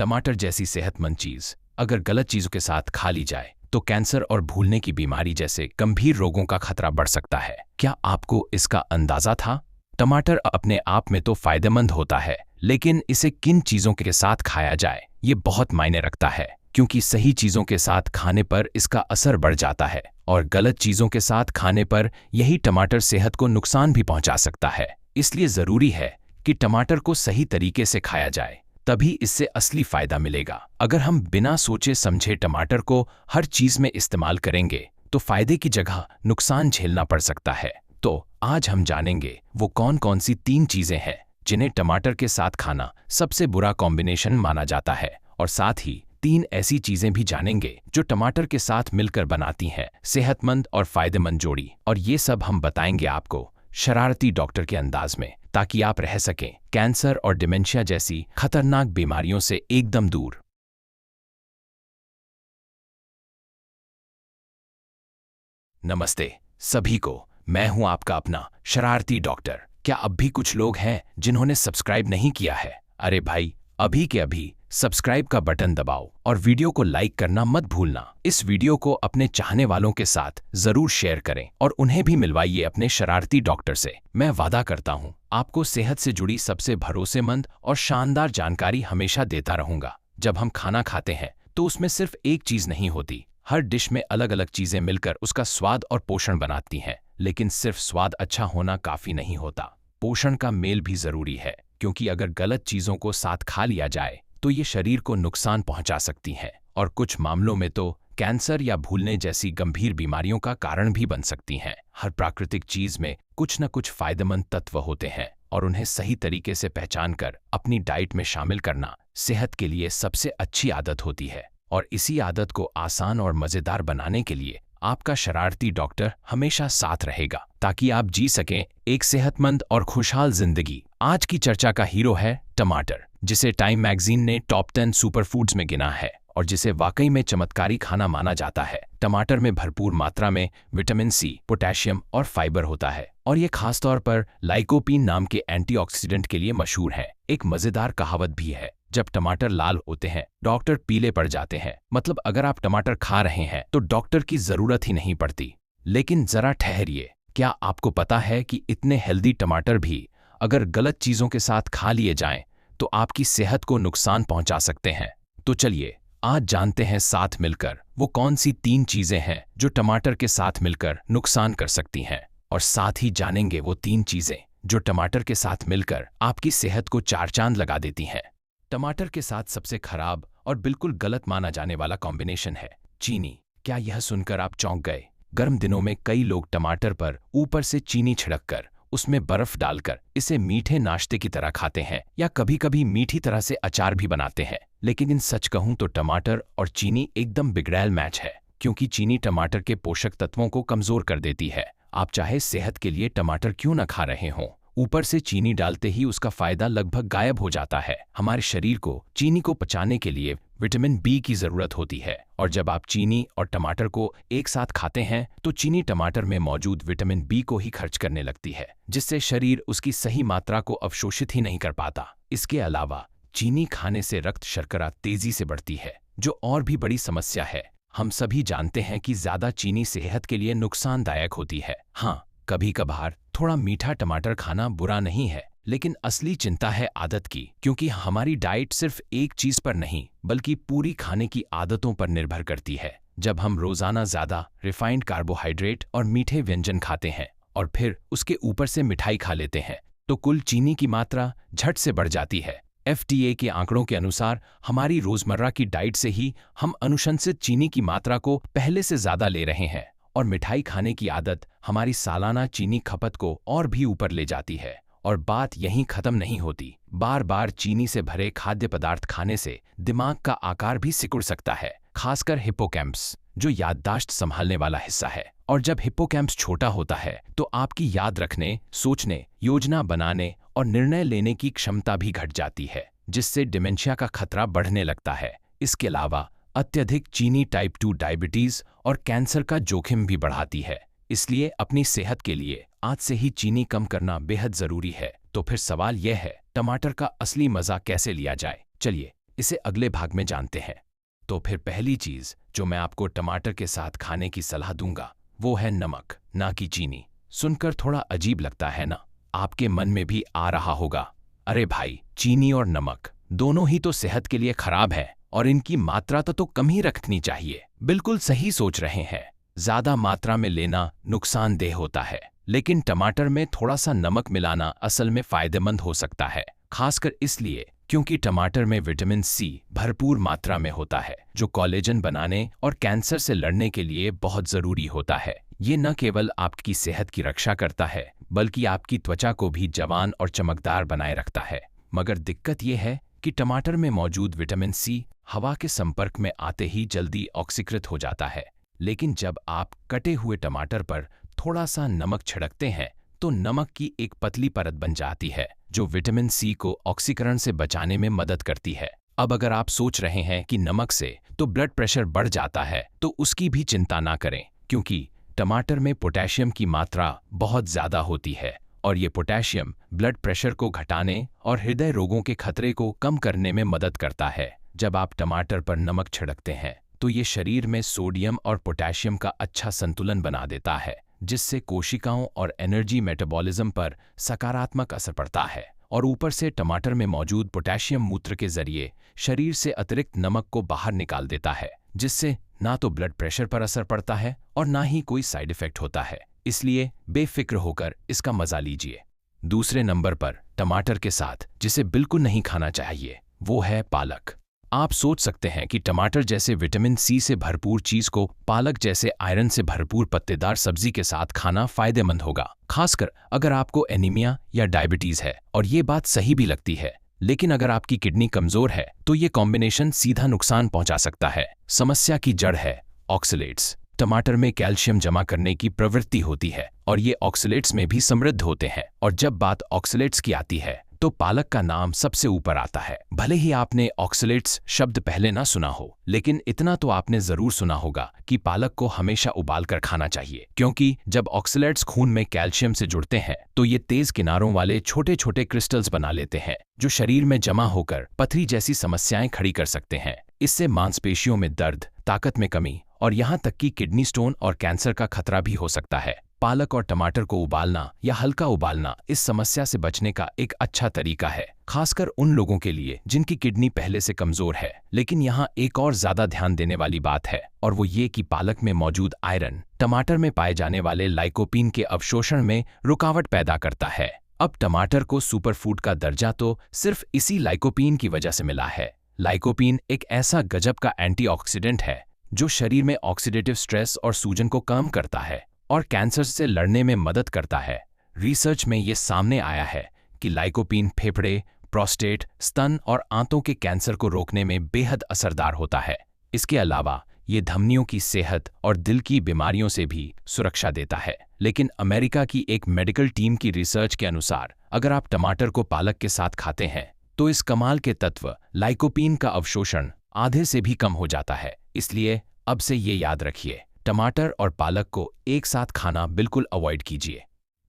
टमाटर जैसी सेहतमंद चीज अगर गलत चीजों के साथ खा ली जाए तो कैंसर और भूलने की बीमारी जैसे गंभीर रोगों का खतरा बढ़ सकता है। क्या आपको इसका अंदाजा था? टमाटर अपने आप में तो फायदेमंद होता है, लेकिन इसे किन चीजों के साथ खाया जाए ये बहुत मायने रखता है, क्योंकि सही चीजों के साथ खाने पर इसका असर बढ़ जाता है और गलत चीजों के साथ खाने पर यही टमाटर सेहत को नुकसान भी पहुंचा सकता है। इसलिए जरूरी है कि टमाटर को सही तरीके से खाया जाए, तभी इससे असली फायदा मिलेगा। अगर हम बिना सोचे समझे टमाटर को हर चीज में इस्तेमाल करेंगे तो फायदे की जगह नुकसान झेलना पड़ सकता है। तो आज हम जानेंगे वो कौन कौन सी 3 चीजें हैं जिन्हें टमाटर के साथ खाना सबसे बुरा कॉम्बिनेशन माना जाता है, और साथ ही 3 ऐसी चीजें भी जानेंगे जो टमाटर के साथ मिलकर बनाती हैं सेहतमंद और फायदेमंद जोड़ी। और ये सब हम बताएंगे आपको शरारती डॉक्टर के अंदाज में, ताकि आप रह सकें कैंसर और डिमेंशिया जैसी खतरनाक बीमारियों से एकदम दूर। नमस्ते सभी को, मैं हूं आपका अपना शरारती डॉक्टर। क्या अब भी कुछ लोग हैं जिन्होंने सब्सक्राइब नहीं किया है? अरे भाई, अभी के अभी सब्सक्राइब का बटन दबाओ और वीडियो को लाइक करना मत भूलना। इस वीडियो को अपने चाहने वालों के साथ जरूर शेयर करें और उन्हें भी मिलवाइए अपने शरारती डॉक्टर से। मैं वादा करता हूं आपको सेहत से जुड़ी सबसे भरोसेमंद और शानदार जानकारी हमेशा देता रहूंगा। जब हम खाना खाते हैं तो उसमें सिर्फ एक चीज नहीं होती, हर डिश में अलग अलग चीजें मिलकर उसका स्वाद और पोषण बनाती हैं। लेकिन सिर्फ स्वाद अच्छा होना काफी नहीं होता, पोषण का मेल भी जरूरी है, क्योंकि अगर गलत चीजों को साथ खा लिया जाए तो ये शरीर को नुकसान पहुंचा सकती हैं और कुछ मामलों में तो कैंसर या भूलने जैसी गंभीर बीमारियों का कारण भी बन सकती हैं। हर प्राकृतिक चीज में कुछ न कुछ फायदेमंद तत्व होते हैं और उन्हें सही तरीके से पहचान कर अपनी डाइट में शामिल करना सेहत के लिए सबसे अच्छी आदत होती है। और इसी आदत को आसान और मजेदार बनाने के लिए आपका शरारती डॉक्टर हमेशा साथ रहेगा, ताकि आप जी सकें एक सेहतमंद और खुशहाल जिंदगी। आज की चर्चा का हीरो है टमाटर, जिसे टाइम मैगजीन ने टॉप 10 सुपरफूड्स में गिना है और जिसे वाकई में चमत्कारी खाना माना जाता है। टमाटर में भरपूर मात्रा में विटामिन सी, पोटेशियम और फाइबर होता है, और ये खासतौर पर लाइकोपीन नाम के एंटीऑक्सीडेंट के लिए मशहूर है। एक मजेदार कहावत भी है, जब टमाटर लाल होते हैं डॉक्टर पीले पड़ जाते हैं। मतलब अगर आप टमाटर खा रहे हैं तो डॉक्टर की जरूरत ही नहीं पड़ती। लेकिन जरा ठहरिए, क्या आपको पता है कि इतने हेल्दी टमाटर भी अगर गलत चीजों के साथ खा लिए जाएं तो आपकी सेहत को नुकसान पहुंचा सकते हैं? तो चलिए आज जानते हैं साथ मिलकर वो कौन सी 3 चीजें हैं जो टमाटर के साथ मिलकर नुकसान कर सकती हैं, और साथ ही जानेंगे वो 3 चीजें जो टमाटर के साथ मिलकर आपकी सेहत को 4 चांद लगा देती हैं। टमाटर के साथ सबसे खराब और बिल्कुल गलत माना जाने वाला कॉम्बिनेशन है चीनी। क्या यह सुनकर आप चौंक गए? गर्म दिनों में कई लोग टमाटर पर ऊपर से चीनी छिड़ककर उसमें बर्फ डालकर इसे मीठे नाश्ते की तरह खाते हैं, या कभी कभी मीठी तरह से अचार भी बनाते हैं। लेकिन इन सच कहूं तो टमाटर और चीनी एकदम बिगड़ैल मैच है, क्योंकि चीनी टमाटर के पोषक तत्वों को कमजोर कर देती है। आप चाहे सेहत के लिए टमाटर क्यों न खा रहे हों, ऊपर से चीनी डालते ही उसका फायदा लगभग गायब हो जाता है। हमारे शरीर को चीनी को पचाने के लिए विटामिन बी की जरूरत होती है, और जब आप चीनी और टमाटर को एक साथ खाते हैं तो चीनी टमाटर में मौजूद विटामिन बी को ही खर्च करने लगती है, जिससे शरीर उसकी सही मात्रा को अवशोषित ही नहीं कर पाता। इसके अलावा चीनी खाने से रक्त शर्करा तेजी से बढ़ती है, जो और भी बड़ी समस्या है। हम सभी जानते हैं कि ज्यादा चीनी सेहत के लिए नुकसानदायक होती है। हाँ, कभी कभार थोड़ा मीठा टमाटर खाना बुरा नहीं है, लेकिन असली चिंता है आदत की, क्योंकि हमारी डाइट सिर्फ एक चीज पर नहीं बल्कि पूरी खाने की आदतों पर निर्भर करती है। जब हम रोजाना ज्यादा रिफाइंड कार्बोहाइड्रेट और मीठे व्यंजन खाते हैं और फिर उसके ऊपर से मिठाई खा लेते हैं तो कुल चीनी की मात्रा झट से बढ़ जाती है। FDA के आंकड़ों के अनुसार हमारी रोजमर्रा की डाइट से ही हम अनुशंसित चीनी की मात्रा को पहले से ज्यादा ले रहे हैं, और मिठाई खाने की आदत हमारी सालाना चीनी खपत को और भी ऊपर ले जाती है। और बात यहीं खत्म नहीं होती, बार बार चीनी से भरे खाद्य पदार्थ खाने से दिमाग का आकार भी सिकुड़ सकता है, खासकर हिप्पोकैम्पस, जो याददाश्त संभालने वाला हिस्सा है। और जब हिप्पोकैम्पस छोटा होता है तो आपकी याद रखने, सोचने, योजना बनाने और निर्णय लेने की क्षमता भी घट जाती है, जिससे डिमेंशिया का खतरा बढ़ने लगता है। इसके अलावा अत्यधिक चीनी टाइप 2 डायबिटीज और कैंसर का जोखिम भी बढ़ाती है। इसलिए अपनी सेहत के लिए आज से ही चीनी कम करना बेहद जरूरी है। तो फिर सवाल यह है, टमाटर का असली मजा कैसे लिया जाए? चलिए इसे अगले भाग में जानते हैं। तो फिर पहली चीज जो मैं आपको टमाटर के साथ खाने की सलाह दूंगा वो है नमक, ना कि चीनी। सुनकर थोड़ा अजीब लगता है ना? आपके मन में भी आ रहा होगा, अरे भाई, चीनी और नमक दोनों ही तो सेहत के लिए खराब है और इनकी मात्रा तो कम ही रखनी चाहिए। बिल्कुल सही सोच रहे हैं, ज्यादा मात्रा में लेना नुकसानदेह होता है, लेकिन टमाटर में थोड़ा सा नमक मिलाना असल में फायदेमंद हो सकता है, खासकर इसलिए क्योंकि टमाटर में विटामिन सी भरपूर मात्रा में होता है, जो कोलेजन बनाने और कैंसर से लड़ने के लिए बहुत जरूरी होता है। ये न केवल आपकी सेहत की रक्षा करता है, बल्कि आपकी त्वचा को भी जवान और चमकदार बनाए रखता है। मगर दिक्कत ये है कि टमाटर में मौजूद विटामिन सी हवा के संपर्क में आते ही जल्दी ऑक्सीकृत हो जाता है। लेकिन जब आप कटे हुए टमाटर पर थोड़ा सा नमक छिड़कते हैं तो नमक की एक पतली परत बन जाती है, जो विटामिन सी को ऑक्सीकरण से बचाने में मदद करती है। अब अगर आप सोच रहे हैं कि नमक से तो ब्लड प्रेशर बढ़ जाता है, तो उसकी भी चिंता ना करें, क्योंकि टमाटर में पोटेशियम की मात्रा बहुत ज्यादा होती है और ये पोटेशियम ब्लड प्रेशर को घटाने और हृदय रोगों के खतरे को कम करने में मदद करता है। जब आप टमाटर पर नमक छिड़कते हैं तो ये शरीर में सोडियम और पोटेशियम का अच्छा संतुलन बना देता है, जिससे कोशिकाओं और एनर्जी मेटाबॉलिज्म पर सकारात्मक असर पड़ता है। और ऊपर से टमाटर में मौजूद पोटेशियम मूत्र के जरिए शरीर से अतिरिक्त नमक को बाहर निकाल देता है, जिससे ना तो ब्लड प्रेशर पर असर पड़ता है और ना ही कोई साइड इफेक्ट होता है। इसलिए बेफिक्र होकर इसका मजा लीजिए। दूसरे नंबर पर टमाटर के साथ जिसे बिल्कुल नहीं खाना चाहिए वो है पालक। आप सोच सकते हैं कि टमाटर जैसे विटामिन सी से भरपूर चीज को पालक जैसे आयरन से भरपूर पत्तेदार सब्जी के साथ खाना फायदेमंद होगा, खासकर अगर आपको एनीमिया या डायबिटीज है। और ये बात सही भी लगती है, लेकिन अगर आपकी किडनी कमजोर है तो ये कॉम्बिनेशन सीधा नुकसान पहुंचा सकता है। समस्या की जड़ है ऑक्सलेट्स। टमाटर में कैल्शियम जमा करने की प्रवृत्ति होती है और ये ऑक्सलेट्स में भी समृद्ध होते हैं। और जब बात ऑक्सलेट्स की आती है तो पालक का नाम सबसे ऊपर आता है। भले ही आपने ऑक्सलेट्स शब्द पहले ना सुना हो, लेकिन इतना तो आपने जरूर सुना होगा कि पालक को हमेशा उबाल कर खाना चाहिए, क्योंकि जब ऑक्सलेट्स खून में कैल्शियम से जुड़ते हैं तो ये तेज किनारों वाले छोटे छोटे क्रिस्टल्स बना लेते हैं, जो शरीर में जमा होकर पथरी जैसी समस्याएं खड़ी कर सकते हैं। इससे मांसपेशियों में दर्द, ताकत में कमी और यहाँ तक कि किडनी स्टोन और कैंसर का खतरा भी हो सकता है। पालक और टमाटर को उबालना या हल्का उबालना इस समस्या से बचने का एक अच्छा तरीका है, खासकर उन लोगों के लिए जिनकी किडनी पहले से कमजोर है। लेकिन यहाँ एक और ज्यादा ध्यान देने वाली बात है, और वो ये कि पालक में मौजूद आयरन टमाटर में पाए जाने वाले लाइकोपीन के अवशोषण में रुकावट पैदा करता है। अब टमाटर को सुपरफूड का दर्जा तो सिर्फ इसी लाइकोपीन की वजह से मिला है। लाइकोपीन एक ऐसा गजब का एंटीऑक्सीडेंट है जो शरीर में ऑक्सीडेटिव स्ट्रेस और सूजन को कम करता है और कैंसर से लड़ने में मदद करता है। रिसर्च में ये सामने आया है कि लाइकोपीन फेफड़े, प्रोस्टेट, स्तन और आंतों के कैंसर को रोकने में बेहद असरदार होता है। इसके अलावा ये धमनियों की सेहत और दिल की बीमारियों से भी सुरक्षा देता है। लेकिन अमेरिका की एक मेडिकल टीम की रिसर्च के अनुसार अगर आप टमाटर को पालक के साथ खाते हैं तो इस कमाल के तत्व लाइकोपीन का अवशोषण आधे से भी कम हो जाता है। इसलिए अब से ये याद रखिए, टमाटर और पालक को एक साथ खाना बिल्कुल अवॉइड कीजिए।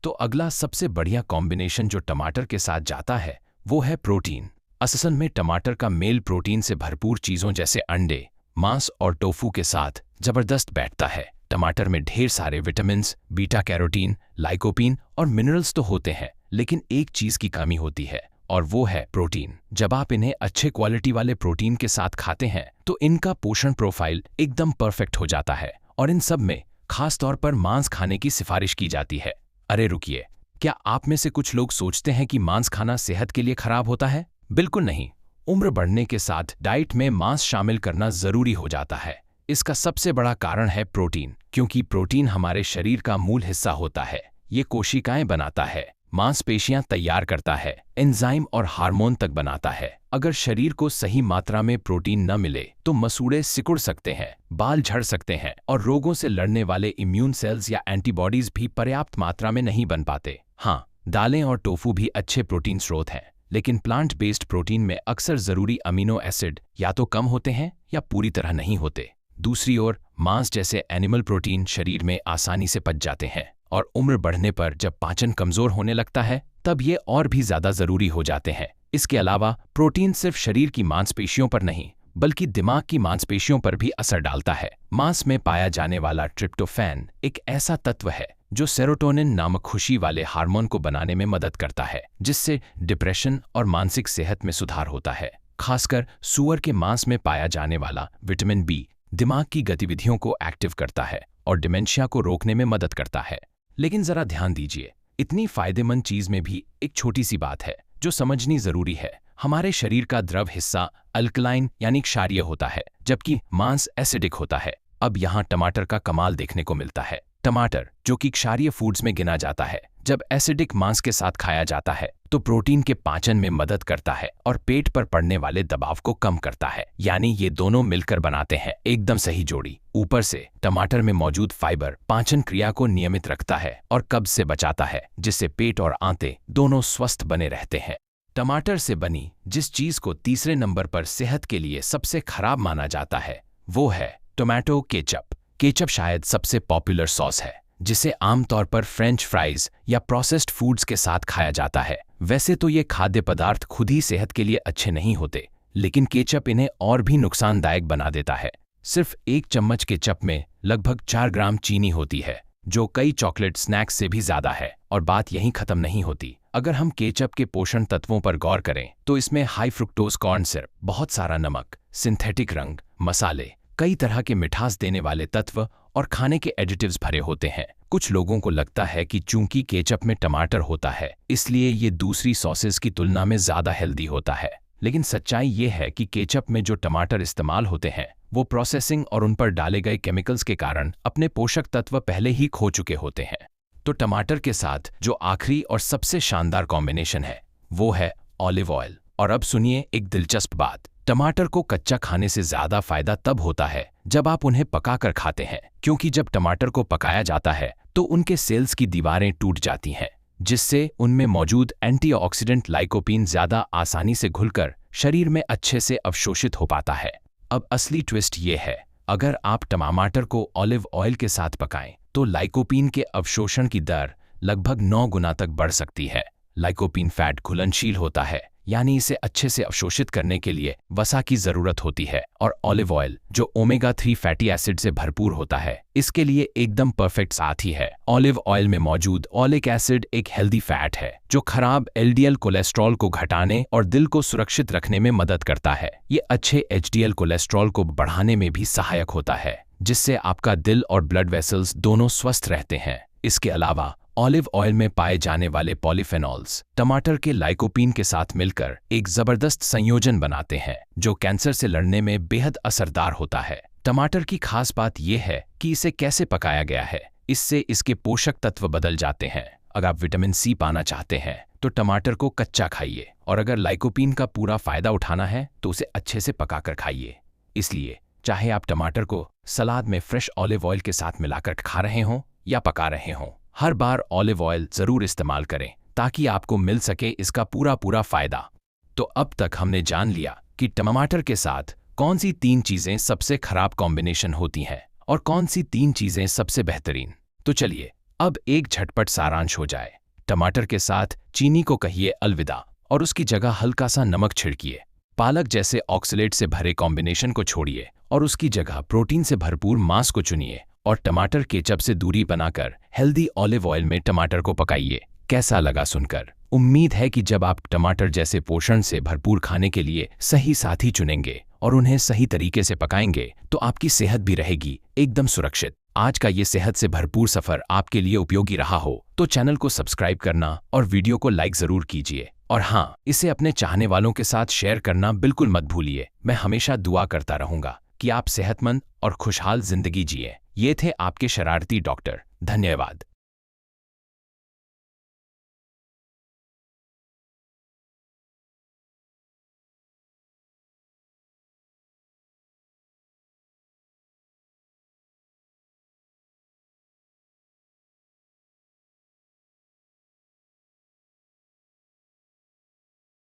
तो अगला सबसे बढ़िया कॉम्बिनेशन जो टमाटर के साथ जाता है वो है प्रोटीन। असल में टमाटर का मेल प्रोटीन से भरपूर चीजों जैसे अंडे, मांस और टोफू के साथ जबरदस्त बैठता है। टमाटर में ढेर सारे विटामिन, बीटा कैरोटीन, लाइकोपीन और मिनरल्स तो होते हैं, लेकिन एक चीज की कमी होती है और वो है प्रोटीन। जब आप इन्हें अच्छे क्वालिटी वाले प्रोटीन के साथ खाते हैं तो इनका पोषण प्रोफाइल एकदम परफेक्ट हो जाता है और इन सब में खास तौर पर मांस खाने की सिफारिश की जाती है। अरे रुकिए, क्या आप में से कुछ लोग सोचते हैं कि मांस खाना सेहत के लिए खराब होता है? बिल्कुल नहीं। उम्र बढ़ने के साथ डाइट में मांस शामिल करना जरूरी हो जाता है। इसका सबसे बड़ा कारण है प्रोटीन, क्योंकि प्रोटीन हमारे शरीर का मूल हिस्सा होता है। ये कोशिकाएं बनाता है, मांसपेशियां तैयार करता है, एंजाइम और हार्मोन तक बनाता है। अगर शरीर को सही मात्रा में प्रोटीन न मिले तो मसूड़े सिकुड़ सकते हैं, बाल झड़ सकते हैं और रोगों से लड़ने वाले इम्यून सेल्स या एंटीबॉडीज भी पर्याप्त मात्रा में नहीं बन पाते। हाँ, दालें और टोफू भी अच्छे प्रोटीन स्रोत हैं, लेकिन प्लांट बेस्ड प्रोटीन में अक्सर जरूरी अमीनो एसिड या तो कम होते हैं या पूरी तरह नहीं होते। दूसरी ओर मांस जैसे एनिमल प्रोटीन शरीर में आसानी से पच जाते हैं और उम्र बढ़ने पर जब पाचन कमजोर होने लगता है तब ये और भी ज्यादा जरूरी हो जाते हैं। इसके अलावा प्रोटीन सिर्फ शरीर की मांसपेशियों पर नहीं बल्कि दिमाग की मांसपेशियों पर भी असर डालता है। मांस में पाया जाने वाला ट्रिप्टोफैन एक ऐसा तत्व है जो सेरोटोनिन नामक खुशी वाले हार्मोन को बनाने में मदद करता है, जिससे डिप्रेशन और मानसिक सेहत में सुधार होता है। खासकर सूअर के मांस में पाया जाने वाला विटामिन बी दिमाग की गतिविधियों को एक्टिव करता है और डिमेंशिया को रोकने में मदद करता है। लेकिन जरा ध्यान दीजिए, इतनी फायदेमंद चीज में भी एक छोटी सी बात है जो समझनी जरूरी है। हमारे शरीर का द्रव हिस्सा अल्कलाइन यानी क्षारीय होता है, जबकि मांस एसिडिक होता है। अब यहाँ टमाटर का कमाल देखने को मिलता है। टमाटर, जो कि क्षारीय फूड्स में गिना जाता है, जब एसिडिक मांस के साथ खाया जाता है तो प्रोटीन के पाचन में मदद करता है और पेट पर पड़ने वाले दबाव को कम करता है। यानी ये दोनों मिलकर बनाते हैं एकदम सही जोड़ी। ऊपर से टमाटर में मौजूद फाइबर पाचन क्रिया को नियमित रखता है और कब्ज से बचाता है, जिससे पेट और आंतें दोनों स्वस्थ बने रहते हैं। टमाटर से बनी जिस चीज को तीसरे नंबर पर सेहत के लिए सबसे खराब माना जाता है वो है टोमेटो केचप। केचप शायद सबसे पॉपुलर सॉस है जिसे आमतौर पर फ्रेंच फ्राइज या प्रोसेस्ड फूड्स के साथ खाया जाता है। वैसे तो ये खाद्य पदार्थ खुद ही सेहत के लिए अच्छे नहीं होते, लेकिन केचप इन्हें और भी नुकसानदायक बना देता है। सिर्फ 1 चम्मच केचप में लगभग 4 ग्राम चीनी होती है, जो कई चॉकलेट स्नैक्स से भी ज्यादा है। और बात यहीं खत्म नहीं होती। अगर हम केचप के पोषण तत्वों पर गौर करें तो इसमें हाई फ्रुक्टोज कॉर्न सिरप, बहुत सारा नमक, सिंथेटिक रंग, मसाले, कई तरह के मिठास देने वाले तत्व और खाने के एडिटिव्स भरे होते हैं। कुछ लोगों को लगता है कि चूंकि केचप में टमाटर होता है इसलिए ये दूसरी सॉसेस की तुलना में ज्यादा हेल्दी होता है, लेकिन सच्चाई ये है कि केचप में जो टमाटर इस्तेमाल होते हैं वो प्रोसेसिंग और उन पर डाले गए केमिकल्स के कारण अपने पोषक तत्व पहले ही खो चुके होते हैं। तो टमाटर के साथ जो आखिरी और सबसे शानदार कॉम्बिनेशन है वो है ऑलिव ऑयल। और अब सुनिए एक दिलचस्प बात, टमाटर को कच्चा खाने से ज्यादा फायदा तब होता है जब आप उन्हें पकाकर खाते हैं, क्योंकि जब टमाटर को पकाया जाता है तो उनके सेल्स की दीवारें टूट जाती हैं, जिससे उनमें मौजूद एंटीऑक्सीडेंट लाइकोपीन ज्यादा आसानी से घुलकर शरीर में अच्छे से अवशोषित हो पाता है। अब असली ट्विस्ट ये है, अगर आप टमाटर को ऑलिव ऑयल के साथ पकाएं तो लाइकोपीन के अवशोषण की दर लगभग 9 गुना तक बढ़ सकती है। लाइकोपीन फैट घुलनशील होता है, यानी इसे अच्छे से अवशोषित करने के लिए वसा की जरूरत होती है, और ऑलिव ऑयल जो ओमेगा 3 फैटी एसिड से भरपूर होता है इसके लिए एकदम परफेक्ट साथी है। ऑलिव ऑयल में मौजूद ऑलिक एसिड एक हेल्दी फैट है जो खराब एलडीएल कोलेस्ट्रॉल को घटाने और दिल को सुरक्षित रखने में मदद करता है। ये अच्छे एचडीएल कोलेस्ट्रॉल को बढ़ाने में भी सहायक होता है, जिससे आपका दिल और ब्लड वेसल्स दोनों स्वस्थ रहते हैं। इसके अलावा ऑलिव ऑयल में पाए जाने वाले पॉलीफेनॉल्स टमाटर के लाइकोपीन के साथ मिलकर एक जबरदस्त संयोजन बनाते हैं जो कैंसर से लड़ने में बेहद असरदार होता है। टमाटर की खास बात यह है कि इसे कैसे पकाया गया है, इससे इसके पोषक तत्व बदल जाते हैं। अगर आप विटामिन सी पाना चाहते हैं तो टमाटर को कच्चा खाइए, और अगर लाइकोपीन का पूरा फायदा उठाना है तो उसे अच्छे से पकाकर खाइए। इसलिए चाहे आप टमाटर को सलाद में फ्रेश ऑलिव ऑयल के साथ मिलाकर खा रहे हों या पका रहे हों, हर बार ऑलिव ऑयल जरूर इस्तेमाल करें ताकि आपको मिल सके इसका पूरा फायदा। तो अब तक हमने जान लिया कि टमाटर के साथ कौन सी 3 चीजें सबसे खराब कॉम्बिनेशन होती हैं और कौन सी 3 चीजें सबसे बेहतरीन। तो चलिए अब एक झटपट सारांश हो जाए। टमाटर के साथ चीनी को कहिए अलविदा और उसकी जगह हल्का सा नमक छिड़किए। पालक जैसे ऑक्सलेट से भरे कॉम्बिनेशन को छोड़िए और उसकी जगह प्रोटीन से भरपूर मांस को चुनिए, और टमाटर केचप से दूरी बनाकर हेल्दी ऑलिव ऑयल में टमाटर को पकाइए। कैसा लगा सुनकर? उम्मीद है कि जब आप टमाटर जैसे पोषण से भरपूर खाने के लिए सही साथी चुनेंगे और उन्हें सही तरीके से पकाएंगे तो आपकी सेहत भी रहेगी एकदम सुरक्षित। आज का ये सेहत से भरपूर सफर आपके लिए उपयोगी रहा हो तो चैनल को सब्सक्राइब करना और वीडियो को लाइक जरूर कीजिए, और हाँ, इसे अपने चाहने वालों के साथ शेयर करना बिल्कुल मत भूलिए। मैं हमेशा दुआ करता रहूंगा कि आप सेहतमंद और खुशहाल जिंदगी जिए। ये थे आपके शरारती डॉक्टर। धन्यवाद।